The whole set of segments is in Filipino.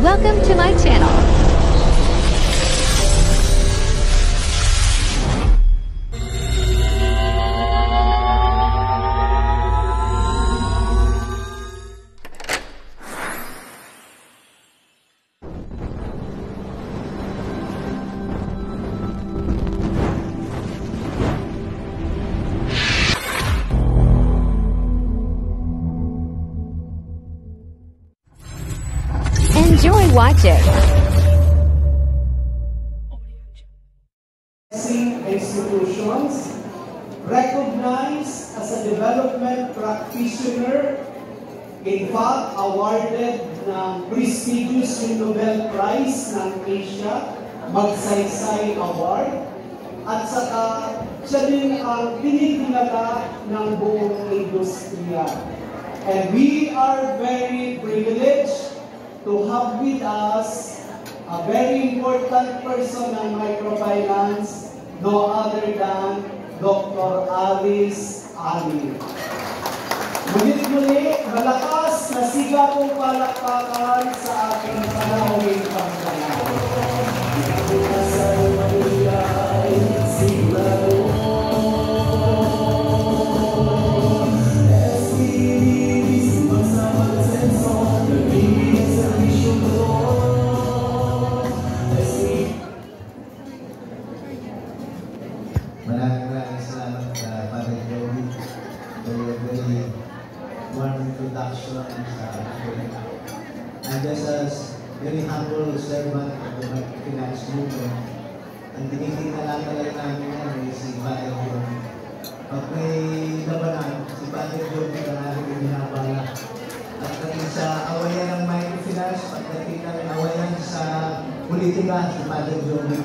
Welcome to my channel. Enjoy watching. Institutions recognized as a development practitioner, in fact, awarded ng prestigious Nobel Prize ng Asia, Magsaysay Award, at saka siya din ang tinitingala ng buong industriya. And we are very privileged to have with us a very important person ng microfinance, no other than Dr. Alice Ali. Muli, malakas na sigapong palakpakan sa ating panahong pagkakataon. Maraming salamat Father Joey. Very warm introduction sa akin. I'm just a very humble servant of the microfinance movement. Ang tinitingnan lang talaga namin yan ay si Father Joey. Pag may labanan, si Father Joey ang aking binabala. At dahil sa awayan ng microfinance, pagdating ng awayan sa politika, si Father Joey.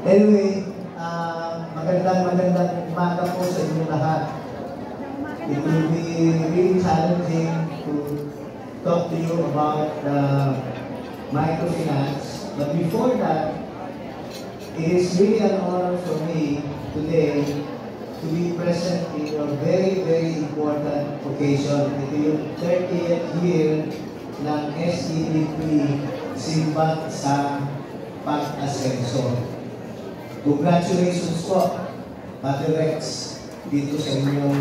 Anyway, magandang umaga po sa inyo lahat. It will be really challenging to talk to you about microfinance. But before that, it is really an honor for me today to be present in your very, very important occasion. Ito yung 30th year ng SEDP Simbat sa Pag-Asenso. Congratulations po, Father Rex, dito sa inyong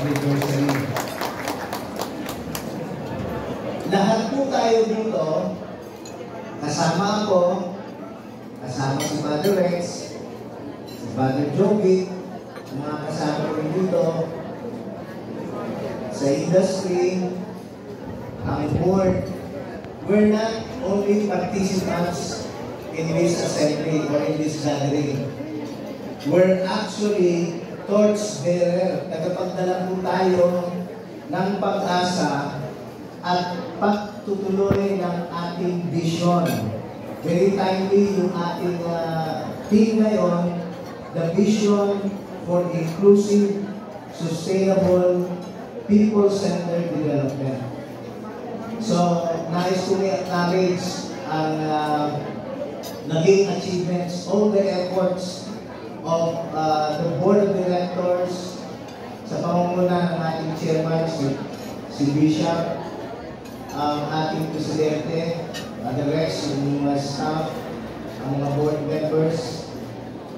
anniversary. Lahat po tayo dito, kasama ako, kasama si Father Rex, si Father Joey, mga kasama ko dito, sa industry, ang board, we're not only participants in this assembly or in this gathering. We're actually torchbearer. Nagpagdala po tayo ng pag-asa at pagtutuloy ng ating vision. Very timely yung ating theme ngayon, the vision for inclusive, sustainable, people-centered development. So, nais ko i-acknowledge ang naging achievements, all the efforts of the board of directors sa pamumuno ng ating chairman, si Bishop, ang ating presidente, Father Rex, yung mga staff, ang mga board members,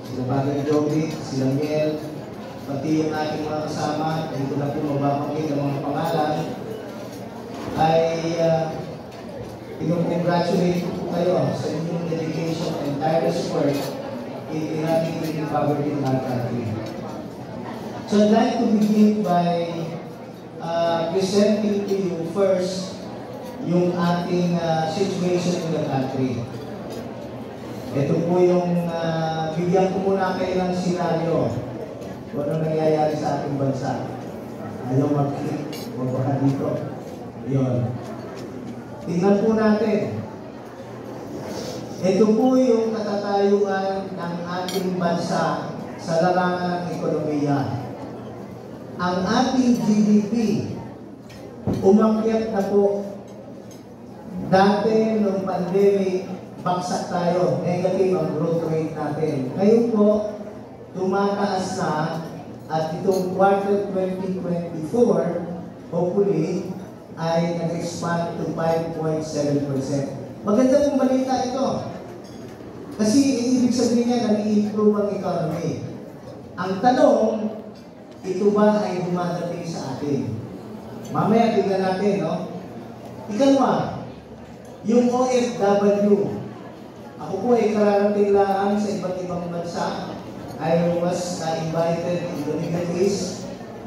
sila Father Joey, sila Miel, pati yung ating mga kasama, hindi ko na po mababanggit ang mga pangalan, ay congratulate ko po kayo sa inyong dedication and tireless work in eradicating poverty in our country. So I'd like to begin by presenting to you first yung ating situation in the country. Ito po yung bigyan ko muna kayo ng senaryo kung ano nangyayari sa ating bansa. Ayaw mag-click, huwag baka dito. Yun. Tingnan po natin. Ito po yung katatayuan ng ating bansa sa larangan ng ekonomiya. Ang ating GDP, umakyat na po. Dati, nung pandemic, baksak tayo. Negative ang growth rate natin. Ngayon po, tumataas na at itong quarter 2024, hopefully, ay nag-expand to 5.7%. Maganda pong balita ito. Kasi ibig sabihin niya, nag-i-improve ang economy. Ang tanong, ito ba ay dumadating sa atin? Mamaya tignan natin, no? Ikalawa, yung OFW. Ako po ay kararating lang sa iba't ibang bansa. I was invited in the Middle East.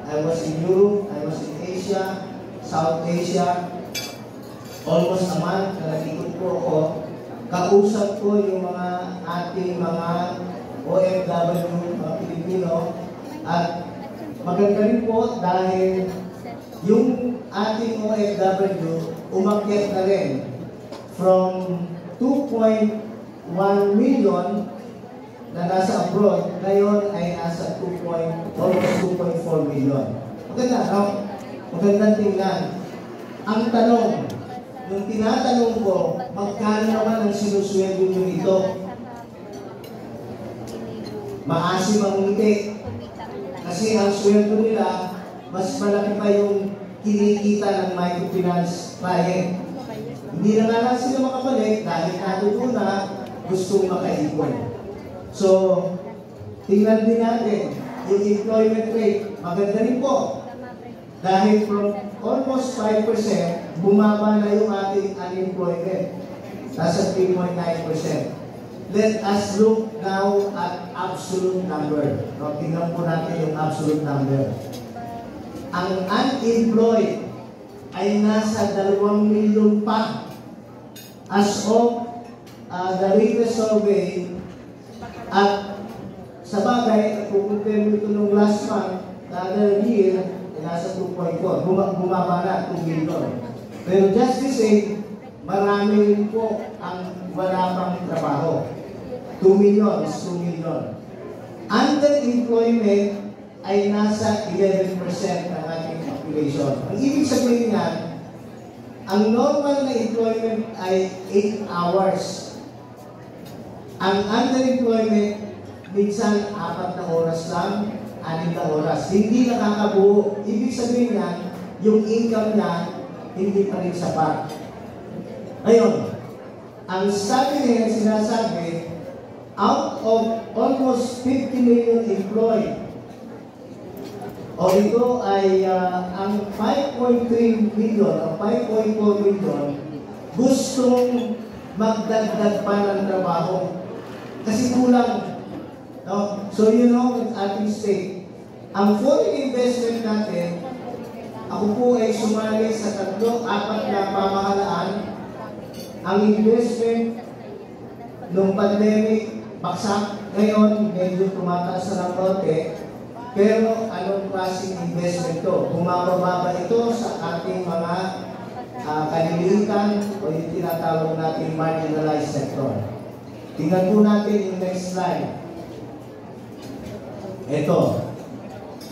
I was in Europe. I was in Asia, South Asia. Almost a month na nag-ikot po ako. Kausap ko yung mga ating mga OFW, mga Pilipino. At maganda rin po dahil yung ating OFW umakyat na rin from 2.1 million na nasa abroad, ngayon ay nasa almost 2.4 million. Maganda, no? Magandang tingnan. Ang tanong, nung tinatanong ko, magkano naman ang sinusweldo nyo dito? Maasim ang ngiti. Kasi ang sweldo nila, mas malaki pa yung kinikita ng microfinance client. Hindi na nga sila makabalik dahil natuto na gustong makaipon. So, tingnan din natin, yung employment rate, maganda rin po. Dahil from almost 5%, bumaba na yung ating unemployment. Nasa 3.9%. Let us look now at absolute number. No, tingnan po natin yung absolute number. Ang unemployed ay nasa 2 milyon pa. As of the latest survey, at sa bagay, kukumpare mo ito nung last month, the other year, nasa 2.4. Bumaba na, 2 million. Pero just the same, marami rin po ang wala pang trabaho. 2 million is 2 million. Underemployment ay nasa 11% ng ating population. Ang ibig sabihin nga, ang normal na employment ay 8 hours. Ang underemployment, minsan 4 na oras lang, 6 na oras. Hindi nakakabuo. Ibig sabihin nga, yung income niya, hindi pa rin sapat. Ngayon, ang sabi niya, sinasabi, out of almost 50 million employed, o ito ay ang 5.3 million o 5.4 million gustong magdagdag pa ng trabaho. Kasi kulang. No? So you know, with ating state, ang foreign investment natin, ako po ay sumali sa 3-4 na pamahalaan. Ang investment nung pandemic, baksak. Ngayon, medyo tumataas na ng konti. Pero anong klaseng investment to? Bumababa ito sa ating mga kalilitan o yung tinatawag natin marginalized sector. Tingnan po natin yung next slide. Ito.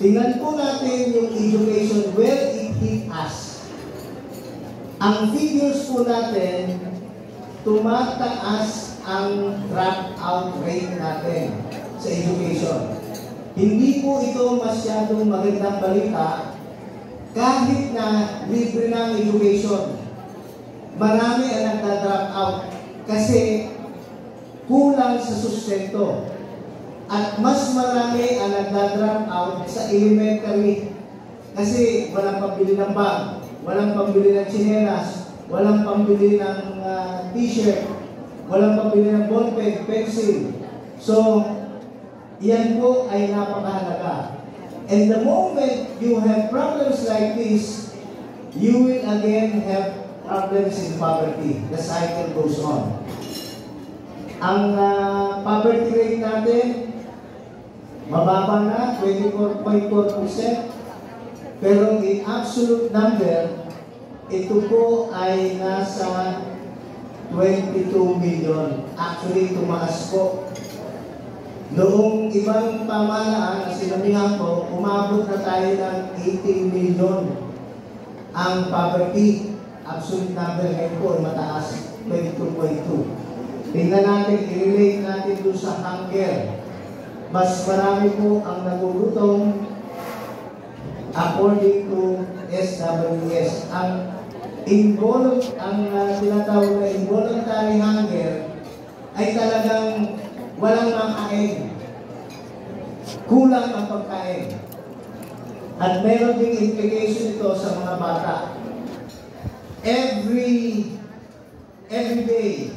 Tingnan po natin yung education, where it hit us. Ang figures po natin, tumataas ang dropout rate natin sa education. Hindi po ito masyadong magandang balita kahit na libre ng education. Marami ang nagda-drop out kasi kulang sa sustento. At mas marami ang nagda-drop out sa elementary kasi walang pambili ng bag, walang pambili ng tsinelas, walang pambili ng t-shirt, walang pambili ng ballpen, pencil. So, yan po ay napakahalaga. And the moment you have problems like this, you will again have problems in poverty. The cycle goes on. Ang poverty rate natin, mababa na, 24.4%. Pero in absolute number, ito po ay nasa 22 million. Actually, tumaas po. Noong ibang pamahalaan na sinabihan ko, umabot na tayo ng 18 million. Ang poverty, absolute number ngayon po ay mataas, 22.2. Tingnan natin, i-relate natin doon sa hunger. Mas marami po ang nagugutom according to SWS. Ang tinatawag na involuntary hunger ay talagang walang makain. Kulang ang pagkain. At meron ding implication ito sa mga bata. Every day,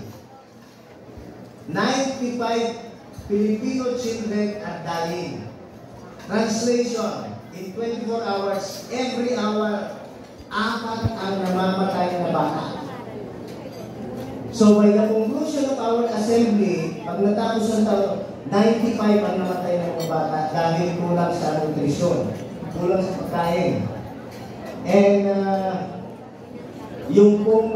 95 Filipino children are dying. Translation, in 24 hours, every hour, 4 ang namamatay na bata. So by the conclusion of our assembly, pag natapos ng taon, 95 ang namatay ng mga bata dahil kulang sa nutrisyon, kulang sa pagkain. And yung pong